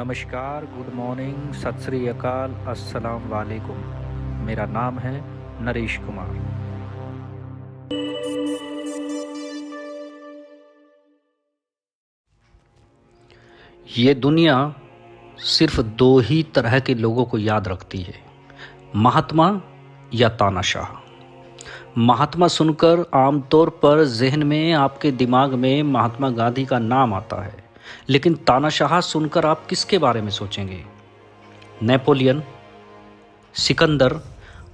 नमस्कार, good morning, सत श्री अकाल, अस्सलाम वालेकुम। मेरा नाम है नरेश कुमार। ये दुनिया सिर्फ दो ही तरह के लोगों को याद रखती है, महात्मा या तानाशाह। महात्मा सुनकर आमतौर पर जहन में, आपके दिमाग में महात्मा गांधी का नाम आता है, लेकिन तानाशाह सुनकर आप किसके बारे में सोचेंगे? नेपोलियन, सिकंदर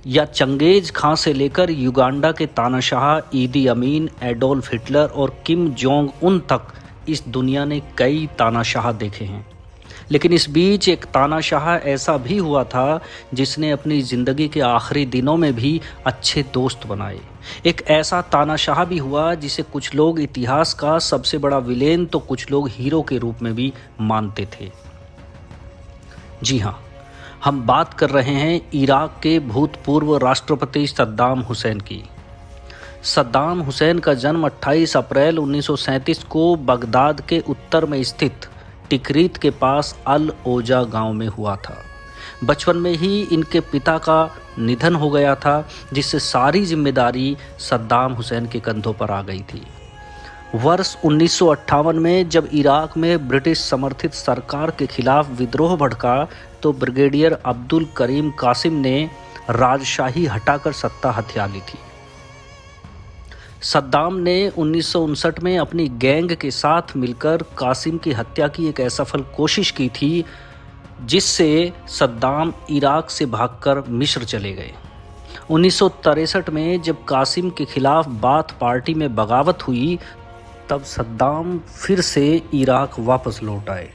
या चंगेज खां से लेकर युगांडा के तानाशाह ईदी अमीन, एडोल्फ हिटलर और किम जोंग उन तक इस दुनिया ने कई तानाशाह देखे हैं। लेकिन इस बीच एक तानाशाह ऐसा भी हुआ था जिसने अपनी ज़िंदगी के आखिरी दिनों में भी अच्छे दोस्त बनाए। एक ऐसा तानाशाह भी हुआ जिसे कुछ लोग इतिहास का सबसे बड़ा विलेन तो कुछ लोग हीरो के रूप में भी मानते थे। जी हाँ, हम बात कर रहे हैं इराक के भूतपूर्व राष्ट्रपति सद्दाम हुसैन की। सद्दाम हुसैन का जन्म 28 अप्रैल 1937 को बगदाद के उत्तर में स्थित टिकरीत के पास अल ओजा गांव में हुआ था। बचपन में ही इनके पिता का निधन हो गया था, जिससे सारी जिम्मेदारी सद्दाम हुसैन के कंधों पर आ गई थी। वर्ष 1958 में जब इराक में ब्रिटिश समर्थित सरकार के खिलाफ विद्रोह भड़का तो ब्रिगेडियर अब्दुल करीम कासिम ने राजशाही हटाकर सत्ता हथिया ली थी। सद्दाम ने 1959 में अपनी गैंग के साथ मिलकर कासिम की हत्या की एक असफल कोशिश की थी, जिससे सद्दाम इराक से भागकर मिस्र चले गए। 1963 में जब कासिम के खिलाफ बाथ पार्टी में बगावत हुई, तब सद्दाम फिर से इराक वापस लौट आए।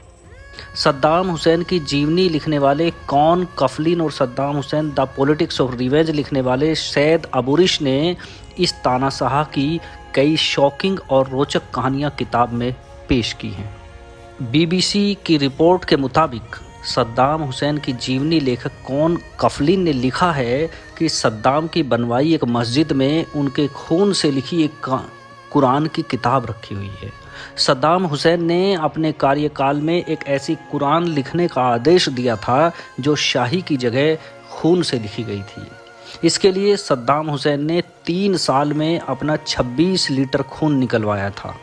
सद्दाम हुसैन की जीवनी लिखने वाले कौन कफलिन और Saddam Hussain the politics of revenge लिखने वाले सैयद अबूरिश ने इस तानाशाह की कई शॉकिंग और रोचक कहानियां किताब में पेश की हैं। बीबीसी की रिपोर्ट के मुताबिक सद्दाम हुसैन की जीवनी लेखक कौन कफलिन ने लिखा है कि सद्दाम की बनवाई एक मस्जिद में उनके खून से लिखी एक कुरान की किताब रखी हुई है। सद्दाम हुसैन ने अपने कार्यकाल में एक ऐसी कुरान लिखने का आदेश दिया था जो शाही की जगह खून से लिखी गई थी। इसके लिए सद्दाम हुसैन ने 3 साल में अपना 26 लीटर खून निकलवाया था।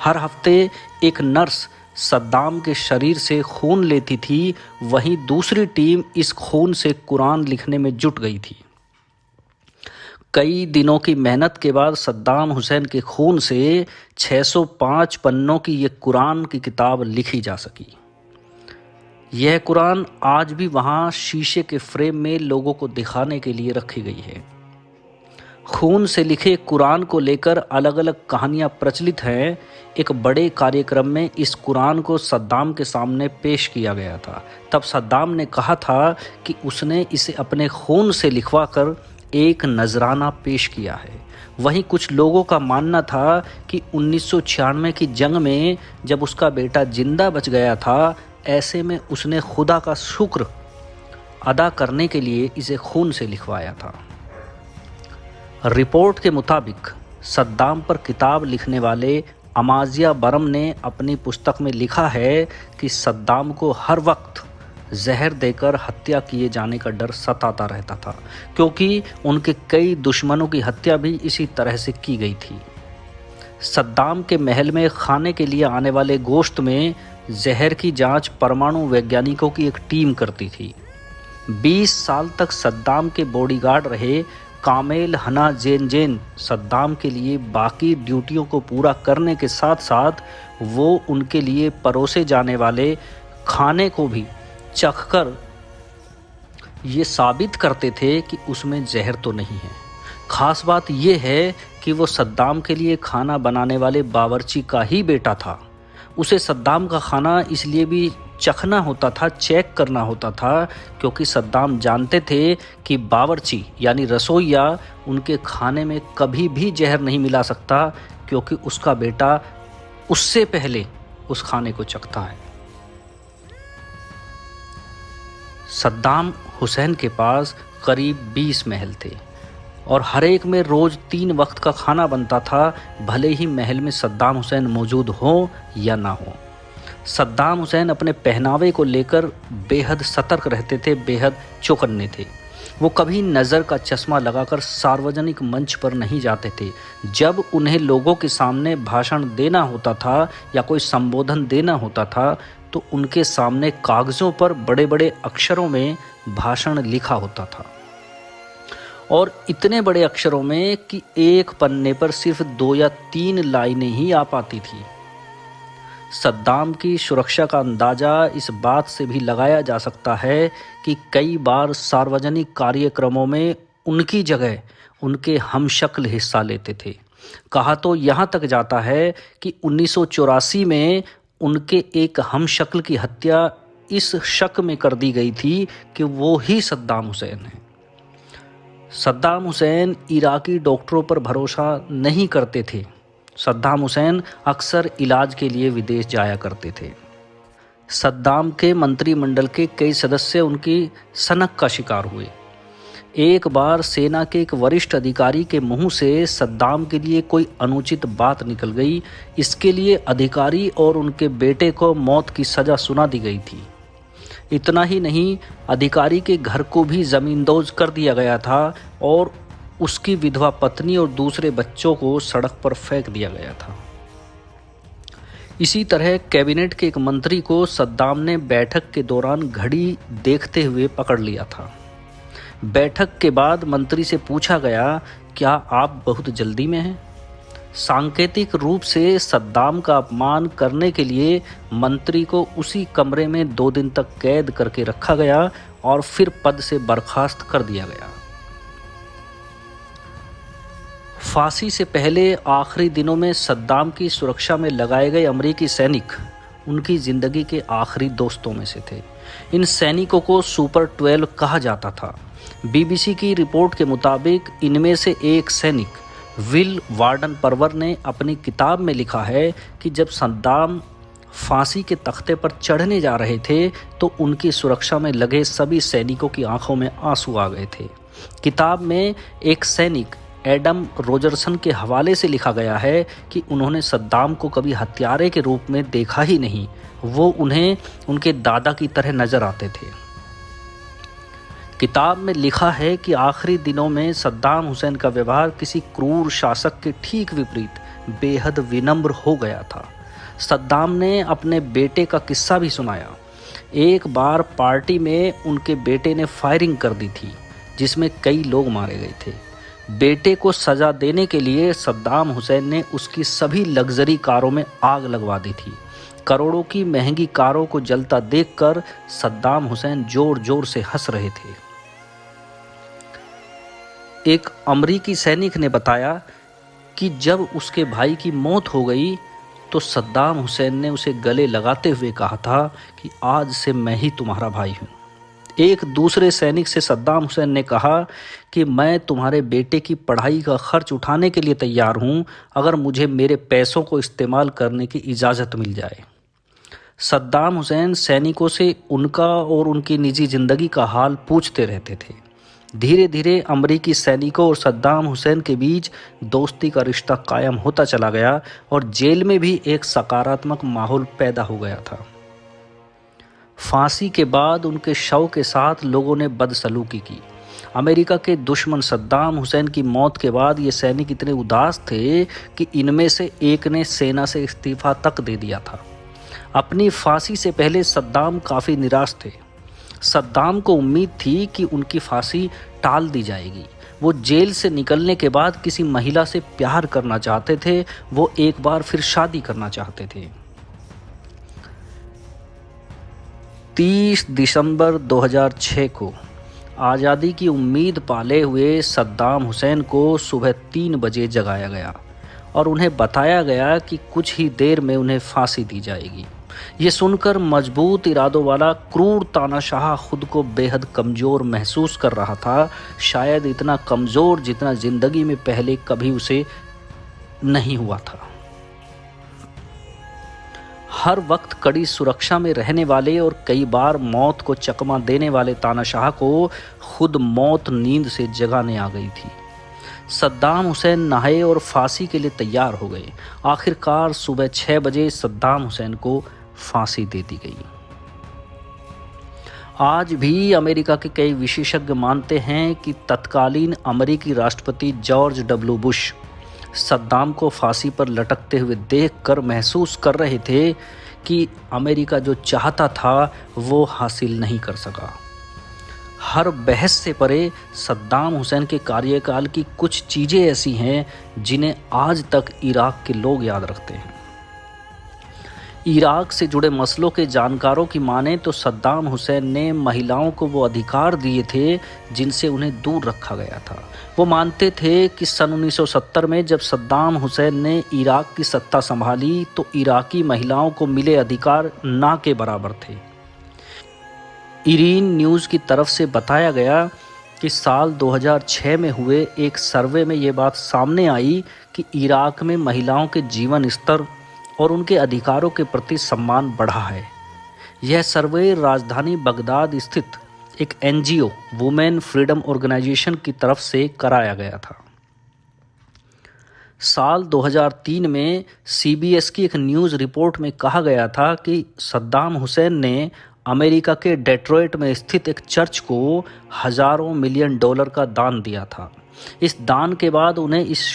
हर हफ्ते एक नर्स सद्दाम के शरीर से खून लेती थी, वहीं दूसरी टीम इस खून से कुरान लिखने में जुट गई थी। कई दिनों की मेहनत के बाद सद्दाम हुसैन के खून से 605 पन्नों की ये कुरान की किताब लिखी जा सकी। यह कुरान आज भी वहाँ शीशे के फ्रेम में लोगों को दिखाने के लिए रखी गई है। खून से लिखे कुरान को लेकर अलग अलग कहानियाँ प्रचलित हैं। एक बड़े कार्यक्रम में इस कुरान को सद्दाम के सामने पेश किया गया था। तब सद्दाम ने कहा था कि उसने इसे अपने खून से लिखवा कर एक नजराना पेश किया है। वहीं कुछ लोगों का मानना था कि 1996 की जंग में जब उसका बेटा जिंदा बच गया था, ऐसे में उसने खुदा का शुक्र अदा करने के लिए इसे खून से लिखवाया था। रिपोर्ट के मुताबिक सद्दाम पर किताब लिखने वाले अमाजिया बरम ने अपनी पुस्तक में लिखा है कि सद्दाम को हर वक्त जहर देकर हत्या किए जाने का डर सताता रहता था, क्योंकि उनके कई दुश्मनों की हत्या भी इसी तरह से की गई थी। सद्दाम के महल में खाने के लिए आने वाले गोश्त में जहर की जांच परमाणु वैज्ञानिकों की एक टीम करती थी। 20 साल तक सद्दाम के बॉडीगार्ड रहे कामेल हना जेन सद्दाम के लिए बाकी ड्यूटियों को पूरा करने के साथ साथ वो उनके लिए परोसे जाने वाले खाने को भी चखकर ये साबित करते थे कि उसमें जहर तो नहीं है। खास बात यह है कि वो सद्दाम के लिए खाना बनाने वाले बावर्ची का ही बेटा था। उसे सद्दाम का खाना इसलिए भी चखना होता था, चेक करना होता था, क्योंकि सद्दाम जानते थे कि बावर्ची यानी रसोइया उनके खाने में कभी भी जहर नहीं मिला सकता, क्योंकि उसका बेटा उससे पहले उस खाने को चखता है। सद्दाम हुसैन के पास करीब 20 महल थे और हर एक में रोज़ 3 वक्त का खाना बनता था, भले ही महल में सद्दाम हुसैन मौजूद हो या ना हो। सद्दाम हुसैन अपने पहनावे को लेकर बेहद सतर्क रहते थे, बेहद चौकन्ने थे। वो कभी नज़र का चश्मा लगाकर सार्वजनिक मंच पर नहीं जाते थे। जब उन्हें लोगों के सामने भाषण देना होता था या कोई संबोधन देना होता था तो उनके सामने कागज़ों पर बड़े बड़े अक्षरों में भाषण लिखा होता था, और इतने बड़े अक्षरों में कि एक पन्ने पर सिर्फ 2 या 3 लाइनें ही आ पाती थी। सद्दाम की सुरक्षा का अंदाज़ा इस बात से भी लगाया जा सकता है कि कई बार सार्वजनिक कार्यक्रमों में उनकी जगह उनके हमशक्ल हिस्सा लेते थे। कहा तो यहाँ तक जाता है कि 1984 में उनके एक हमशक्ल की हत्या इस शक में कर दी गई थी कि वो ही सद्दाम हुसैन है। सद्दाम हुसैन इराकी डॉक्टरों पर भरोसा नहीं करते थे। सद्दाम हुसैन अक्सर इलाज के लिए विदेश जाया करते थे। सद्दाम के मंत्रिमंडल के कई सदस्य उनकी सनक का शिकार हुए। एक बार सेना के एक वरिष्ठ अधिकारी के मुंह से सद्दाम के लिए कोई अनुचित बात निकल गई। इसके लिए अधिकारी और उनके बेटे को मौत की सज़ा सुना दी गई थी। इतना ही नहीं, अधिकारी के घर को भी ज़मींदोज कर दिया गया था और उसकी विधवा पत्नी और दूसरे बच्चों को सड़क पर फेंक दिया गया था। इसी तरह कैबिनेट के एक मंत्री को सद्दाम ने बैठक के दौरान घड़ी देखते हुए पकड़ लिया था। बैठक के बाद मंत्री से पूछा गया, क्या आप बहुत जल्दी में हैं? सांकेतिक रूप से सद्दाम का अपमान करने के लिए मंत्री को उसी कमरे में 2 दिन तक कैद करके रखा गया और फिर पद से बर्खास्त कर दिया गया। फांसी से पहले आखिरी दिनों में सद्दाम की सुरक्षा में लगाए गए अमेरिकी सैनिक उनकी ज़िंदगी के आखिरी दोस्तों में से थे। इन सैनिकों को सुपर 12 कहा जाता था। बीबीसी की रिपोर्ट के मुताबिक इनमें से एक सैनिक विल वार्डन परवर ने अपनी किताब में लिखा है कि जब सद्दाम फांसी के तख्ते पर चढ़ने जा रहे थे तो उनकी सुरक्षा में लगे सभी सैनिकों की आंखों में आंसू आ गए थे। किताब में एक सैनिक एडम रोजरसन के हवाले से लिखा गया है कि उन्होंने सद्दाम को कभी हत्यारे के रूप में देखा ही नहीं, वो उन्हें उनके दादा की तरह नजर आते थे। किताब में लिखा है कि आखिरी दिनों में सद्दाम हुसैन का व्यवहार किसी क्रूर शासक के ठीक विपरीत बेहद विनम्र हो गया था। सद्दाम ने अपने बेटे का किस्सा भी सुनाया। एक बार पार्टी में उनके बेटे ने फायरिंग कर दी थी जिसमें कई लोग मारे गए थे। बेटे को सज़ा देने के लिए सद्दाम हुसैन ने उसकी सभी लग्जरी कारों में आग लगवा दी थी। करोड़ों की महंगी कारों को जलता देखकर सद्दाम हुसैन जोर जोर से हंस रहे थे। एक अमरीकी सैनिक ने बताया कि जब उसके भाई की मौत हो गई तो सद्दाम हुसैन ने उसे गले लगाते हुए कहा था कि आज से मैं ही तुम्हारा भाई हूँ। एक दूसरे सैनिक से सद्दाम हुसैन ने कहा कि मैं तुम्हारे बेटे की पढ़ाई का खर्च उठाने के लिए तैयार हूँ अगर मुझे मेरे पैसों को इस्तेमाल करने की इजाज़त मिल जाए। सद्दाम हुसैन सैनिकों से उनका और उनकी निजी ज़िंदगी का हाल पूछते रहते थे। धीरे धीरे अमरीकी सैनिकों और सद्दाम हुसैन के बीच दोस्ती का रिश्ता कायम होता चला गया और जेल में भी एक सकारात्मक माहौल पैदा हो गया था। फांसी के बाद उनके शव के साथ लोगों ने बदसलूकी की। अमेरिका के दुश्मन सद्दाम हुसैन की मौत के बाद ये सैनिक इतने उदास थे कि इनमें से एक ने सेना से इस्तीफा तक दे दिया था। अपनी फांसी से पहले सद्दाम काफ़ी निराश थे। सद्दाम को उम्मीद थी कि उनकी फांसी टाल दी जाएगी। वो जेल से निकलने के बाद किसी महिला से प्यार करना चाहते थे। वो एक बार फिर शादी करना चाहते थे। 30 दिसंबर 2006 को आज़ादी की उम्मीद पाले हुए सद्दाम हुसैन को सुबह 3 बजे जगाया गया और उन्हें बताया गया कि कुछ ही देर में उन्हें फांसी दी जाएगी। ये सुनकर मजबूत इरादों वाला क्रूर तानाशाह खुद को बेहद कमज़ोर महसूस कर रहा था, शायद इतना कमज़ोर जितना ज़िंदगी में पहले कभी उसे नहीं हुआ था। हर वक्त कड़ी सुरक्षा में रहने वाले और कई बार मौत को चकमा देने वाले तानाशाह को खुद मौत नींद से जगाने आ गई थी। सद्दाम हुसैन नहाए और फांसी के लिए तैयार हो गए। आखिरकार सुबह 6 बजे सद्दाम हुसैन को फांसी दे दी गई। आज भी अमेरिका के कई विशेषज्ञ मानते हैं कि तत्कालीन अमेरिकी राष्ट्रपति जॉर्ज डब्ल्यू बुश सद्दाम को फांसी पर लटकते हुए देखकर महसूस कर रहे थे कि अमेरिका जो चाहता था वो हासिल नहीं कर सका। हर बहस से परे सद्दाम हुसैन के कार्यकाल की कुछ चीज़ें ऐसी हैं जिन्हें आज तक इराक के लोग याद रखते हैं। इराक से जुड़े मसलों के जानकारों की माने तो सद्दाम हुसैन ने महिलाओं को वो अधिकार दिए थे जिनसे उन्हें दूर रखा गया था। वो मानते थे कि सन 1970 में जब सद्दाम हुसैन ने इराक की सत्ता संभाली तो इराकी महिलाओं को मिले अधिकार ना के बराबर थे। इरीन न्यूज़ की तरफ से बताया गया कि साल 2006 में हुए एक सर्वे में ये बात सामने आई कि इराक में महिलाओं के जीवन स्तर और उनके अधिकारों के प्रति सम्मान बढ़ा है। यह सर्वे राजधानी बगदाद स्थित एक एनजीओ वुमेन फ्रीडम ऑर्गेनाइजेशन की तरफ से कराया गया था। साल 2003 में सीबीएस की एक न्यूज़ रिपोर्ट में कहा गया था कि सद्दाम हुसैन ने अमेरिका के डेट्रॉइट में स्थित एक चर्च को हजारों मिलियन डॉलर का दान दिया था। इस दान के बाद उन्हें इस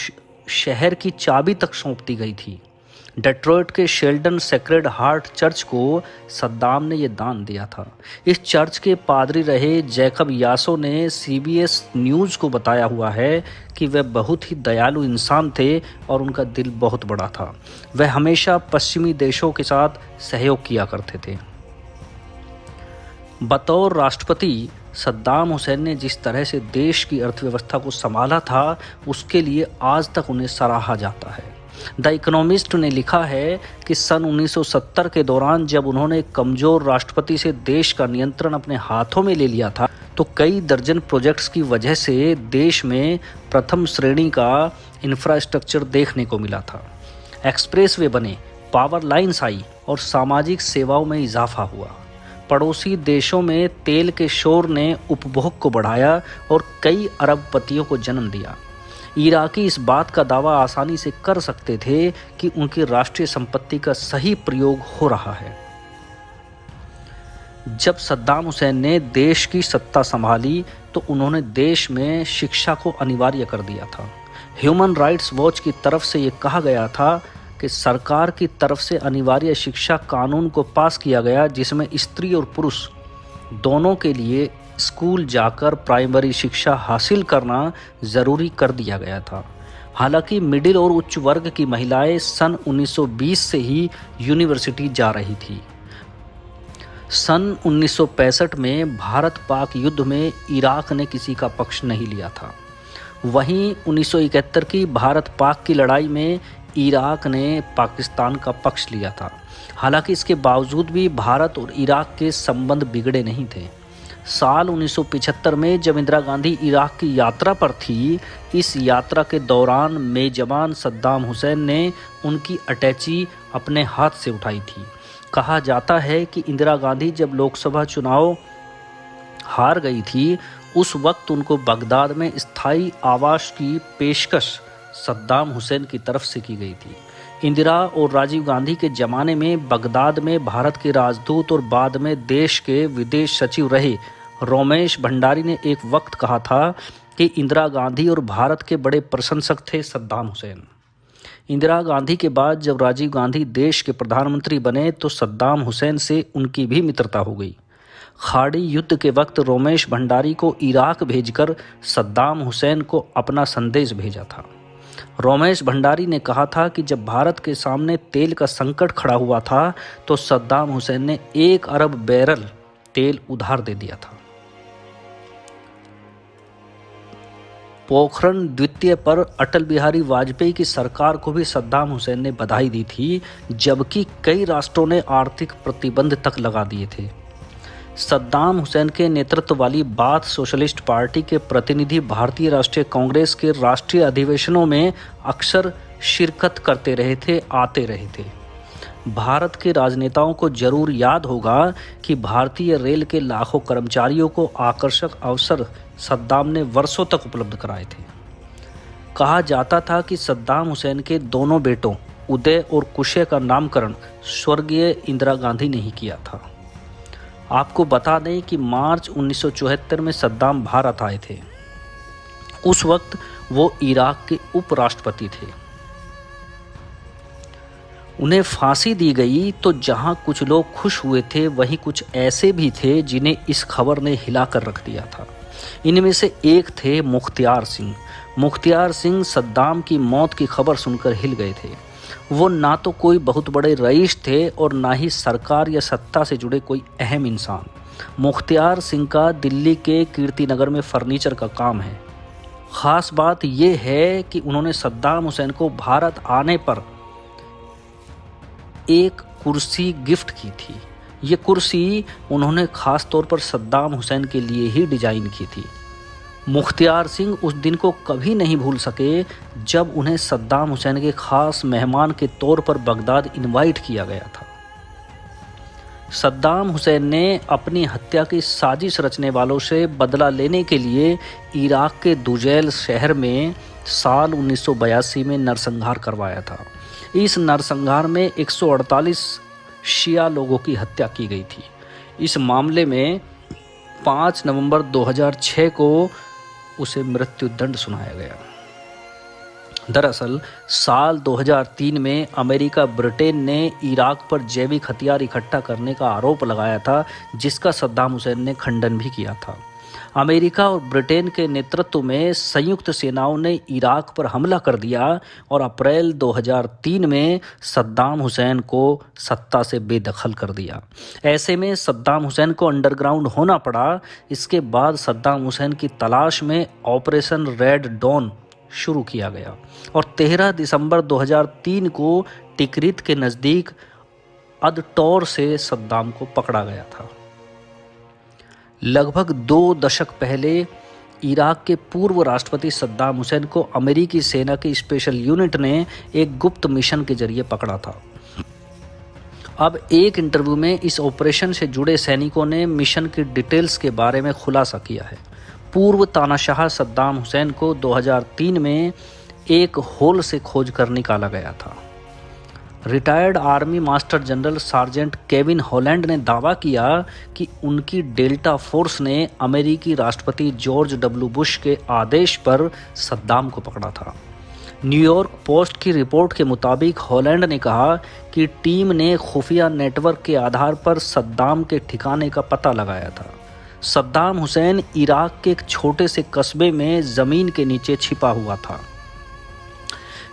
शहर की चाबी तक सौंप दी गई थी। डेट्रॉइट के शेल्डन सेक्रेड हार्ट चर्च को सद्दाम ने यह दान दिया था। इस चर्च के पादरी रहे जैकब यासो ने सीबीएस न्यूज़ को बताया हुआ है कि वह बहुत ही दयालु इंसान थे और उनका दिल बहुत बड़ा था। वह हमेशा पश्चिमी देशों के साथ सहयोग किया करते थे। बतौर राष्ट्रपति सद्दाम हुसैन ने जिस तरह से देश की अर्थव्यवस्था को संभाला था उसके लिए आज तक उन्हें सराहा जाता है। द इकोनॉमिस्ट ने लिखा है कि सन 1970 के दौरान जब उन्होंने कमज़ोर राष्ट्रपति से देश का नियंत्रण अपने हाथों में ले लिया था तो कई दर्जन प्रोजेक्ट्स की वजह से देश में प्रथम श्रेणी का इंफ्रास्ट्रक्चर देखने को मिला था। एक्सप्रेसवे बने, पावर लाइन्स आई और सामाजिक सेवाओं में इजाफा हुआ। पड़ोसी देशों में तेल के शोर ने उपभोग को बढ़ाया और कई अरबपतियों को जन्म दिया। इराकी इस बात का दावा आसानी से कर सकते थे कि उनकी राष्ट्रीय संपत्ति का सही प्रयोग हो रहा है। जब सद्दाम हुसैन ने देश की सत्ता संभाली तो उन्होंने देश में शिक्षा को अनिवार्य कर दिया था। ह्यूमन राइट्स वॉच की तरफ से ये कहा गया था कि सरकार की तरफ से अनिवार्य शिक्षा कानून को पास किया गया जिसमें स्त्री और पुरुष दोनों के लिए स्कूल जाकर प्राइमरी शिक्षा हासिल करना ज़रूरी कर दिया गया था। हालांकि मिडिल और उच्च वर्ग की महिलाएं सन 1920 से ही यूनिवर्सिटी जा रही थी। सन 1965 में भारत पाक युद्ध में इराक ने किसी का पक्ष नहीं लिया था। वहीं 1971 की भारत पाक की लड़ाई में इराक ने पाकिस्तान का पक्ष लिया था। हालांकि इसके बावजूद भी भारत और इराक के संबंध बिगड़े नहीं थे। साल 1975 में जब इंदिरा गांधी इराक की यात्रा पर थी, इस यात्रा के दौरान मेजबान सद्दाम हुसैन ने उनकी अटैची अपने हाथ से उठाई थी। कहा जाता है कि इंदिरा गांधी जब लोकसभा चुनाव हार गई थी उस वक्त उनको बगदाद में स्थायी आवास की पेशकश सद्दाम हुसैन की तरफ से की गई थी। इंदिरा और राजीव गांधी के ज़माने में बगदाद में भारत के राजदूत और बाद में देश के विदेश सचिव रहे रोमेश भंडारी ने एक वक्त कहा था कि इंदिरा गांधी और भारत के बड़े प्रशंसक थे सद्दाम हुसैन। इंदिरा गांधी के बाद जब राजीव गांधी देश के प्रधानमंत्री बने तो सद्दाम हुसैन से उनकी भी मित्रता हो गई। खाड़ी युद्ध के वक्त रोमेश भंडारी को इराक भेजकर सद्दाम हुसैन को अपना संदेश भेजा था। रोमेश भंडारी ने कहा था कि जब भारत के सामने तेल का संकट खड़ा हुआ था तो सद्दाम हुसैन ने 1 अरब बैरल तेल उधार दे दिया था। पोखरण द्वितीय पर अटल बिहारी वाजपेयी की सरकार को भी सद्दाम हुसैन ने बधाई दी थी, जबकि कई राष्ट्रों ने आर्थिक प्रतिबंध तक लगा दिए थे। सद्दाम हुसैन के नेतृत्व वाली बाथ सोशलिस्ट पार्टी के प्रतिनिधि भारतीय राष्ट्रीय कांग्रेस के राष्ट्रीय अधिवेशनों में अक्सर शिरकत करते रहे थे, आते रहे थे। भारत के राजनेताओं को जरूर याद होगा कि भारतीय रेल के लाखों कर्मचारियों को आकर्षक अवसर सद्दाम ने वर्षों तक उपलब्ध कराए थे। कहा जाता था कि सद्दाम हुसैन के दोनों बेटों उदय और कुशय का नामकरण स्वर्गीय इंदिरा गांधी ने ही किया था। आपको बता दें कि मार्च 1974 में सद्दाम भारत आए थे। उस वक्त वो इराक के उपराष्ट्रपति थे। उन्हें फांसी दी गई तो जहां कुछ लोग खुश हुए थे, वहीं कुछ ऐसे भी थे जिन्हें इस खबर ने हिलाकर रख दिया था। इनमें से एक थे मुख्तियार सिंह। मुख्तियार सिंह सद्दाम की मौत की खबर सुनकर हिल गए थे। वो ना तो कोई बहुत बड़े रईस थे और ना ही सरकार या सत्ता से जुड़े कोई अहम इंसान। मुख्तियार सिंह का दिल्ली के कीर्तिनगर में फर्नीचर का काम है। ख़ास बात यह है कि उन्होंने सद्दाम हुसैन को भारत आने पर एक कुर्सी गिफ्ट की थी। ये कुर्सी उन्होंने ख़ास तौर पर सद्दाम हुसैन के लिए ही डिज़ाइन की थी। मुख्तियार सिंह उस दिन को कभी नहीं भूल सके जब उन्हें सद्दाम हुसैन के ख़ास मेहमान के तौर पर बगदाद इनवाइट किया गया था। सद्दाम हुसैन ने अपनी हत्या की साजिश रचने वालों से बदला लेने के लिए इराक के दुजैल शहर में साल 1982 में नरसंहार करवाया था। इस नरसंहार में 148 शिया लोगों की हत्या की गई थी। इस मामले में 5 नवंबर 2006 को उसे मृत्युदंड सुनाया गया। दरअसल साल 2003 में अमेरिका ब्रिटेन ने इराक पर जैविक हथियार इकट्ठा करने का आरोप लगाया था, जिसका सद्दाम हुसैन ने खंडन भी किया था। अमेरिका और ब्रिटेन के नेतृत्व में संयुक्त सेनाओं ने इराक पर हमला कर दिया और अप्रैल 2003 में सद्दाम हुसैन को सत्ता से बेदखल कर दिया। ऐसे में सद्दाम हुसैन को अंडरग्राउंड होना पड़ा। इसके बाद सद्दाम हुसैन की तलाश में ऑपरेशन रेड डॉन शुरू किया गया और 13 दिसंबर 2003 को टिकरित के नज़दीक अदटौर से सद्दाम को पकड़ा गया था। लगभग 2 दशक पहले इराक के पूर्व राष्ट्रपति सद्दाम हुसैन को अमेरिकी सेना की स्पेशल यूनिट ने एक गुप्त मिशन के जरिए पकड़ा था। अब एक इंटरव्यू में इस ऑपरेशन से जुड़े सैनिकों ने मिशन की डिटेल्स के बारे में खुलासा किया है। पूर्व तानाशाह सद्दाम हुसैन को 2003 में एक होल से खोज कर निकाला गया था। Retired army master general sergeant Kevin Holland ने दावा किया कि उनकी डेल्टा फोर्स ने अमेरिकी राष्ट्रपति जॉर्ज डब्ल्यू बुश के आदेश पर सद्दाम को पकड़ा था। न्यूयॉर्क पोस्ट की रिपोर्ट के मुताबिक हॉलैंड ने कहा कि टीम ने खुफिया नेटवर्क के आधार पर सद्दाम के ठिकाने का पता लगाया था। सद्दाम हुसैन इराक के एक छोटे से कस्बे में ज़मीन के नीचे छिपा हुआ था।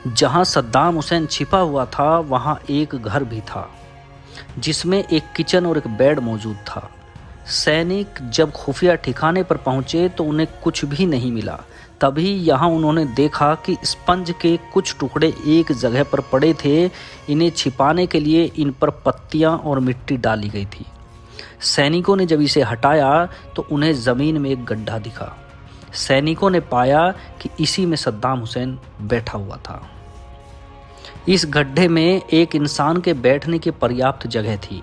जहां सद्दाम हुसैन छिपा हुआ था वहां एक घर भी था, जिसमें एक किचन और एक बेड मौजूद था। सैनिक जब खुफिया ठिकाने पर पहुंचे तो उन्हें कुछ भी नहीं मिला। तभी यहां उन्होंने देखा कि स्पंज के कुछ टुकड़े एक जगह पर पड़े थे। इन्हें छिपाने के लिए इन पर पत्तियां और मिट्टी डाली गई थी। सैनिकों ने जब इसे हटाया तो उन्हें ज़मीन में एक गड्ढा दिखा। सैनिकों ने पाया कि इसी में सद्दाम हुसैन बैठा हुआ था। इस गड्ढे में एक इंसान के बैठने की पर्याप्त जगह थी।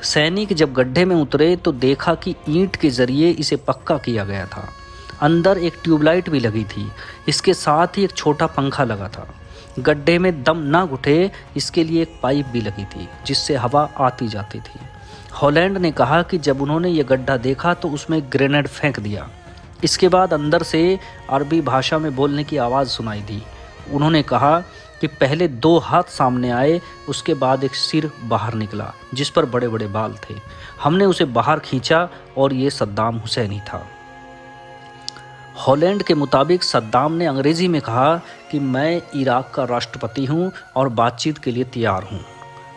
सैनिक जब गड्ढे में उतरे तो देखा कि ईंट के जरिए इसे पक्का किया गया था। अंदर एक ट्यूबलाइट भी लगी थी। इसके साथ ही एक छोटा पंखा लगा था। गड्ढे में दम ना घुटे इसके लिए एक पाइप भी लगी थी, जिससे हवा आती जाती थी। हॉलैंड ने कहा कि जब उन्होंने ये गड्ढा देखा तो उसमें ग्रेनेड फेंक दिया। इसके बाद अंदर से अरबी भाषा में बोलने की आवाज़ सुनाई दी। उन्होंने कहा कि पहले 2 हाथ सामने आए, उसके बाद एक सिर बाहर निकला जिस पर बड़े बड़े बाल थे। हमने उसे बाहर खींचा और ये सद्दाम हुसैन ही था। हॉलैंड के मुताबिक सद्दाम ने अंग्रेज़ी में कहा कि मैं इराक का राष्ट्रपति हूँ और बातचीत के लिए तैयार हूँ।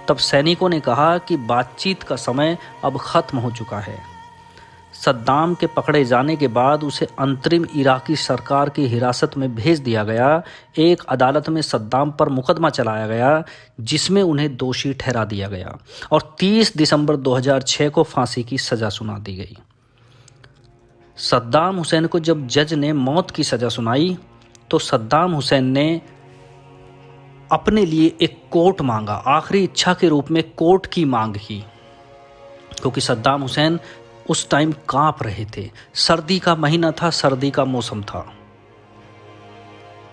तब सैनिकों ने कहा कि बातचीत का समय अब ख़त्म हो चुका है। सद्दाम के पकड़े जाने के बाद उसे अंतरिम इराकी सरकार की हिरासत में भेज दिया गया। एक अदालत में सद्दाम पर मुकदमा चलाया गया, जिसमें उन्हें दोषी ठहरा दिया गया और 30 दिसंबर 2006 को फांसी की सज़ा सुना दी गई। सद्दाम हुसैन को जब जज ने मौत की सज़ा सुनाई तो सद्दाम हुसैन ने अपने लिए एक कोट मांगा। आखिरी इच्छा के रूप में कोट की मांग की, क्योंकि सद्दाम हुसैन उस टाइम कांप रहे थे। सर्दी का महीना था, सर्दी का मौसम था।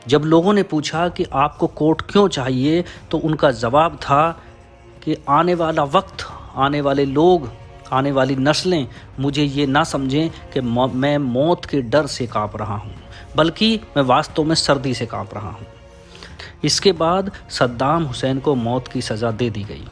जब लोगों ने पूछा कि आपको कोर्ट क्यों चाहिए, तो उनका जवाब था कि आने वाला वक्त, आने वाले लोग, आने वाली नस्लें मुझे ये ना समझें कि मैं मौत के डर से काँप रहा हूँ, बल्कि मैं वास्तव में सर्दी से काँप रहा हूँ। इसके बाद सद्दाम हुसैन को मौत की सज़ा दे दी गई।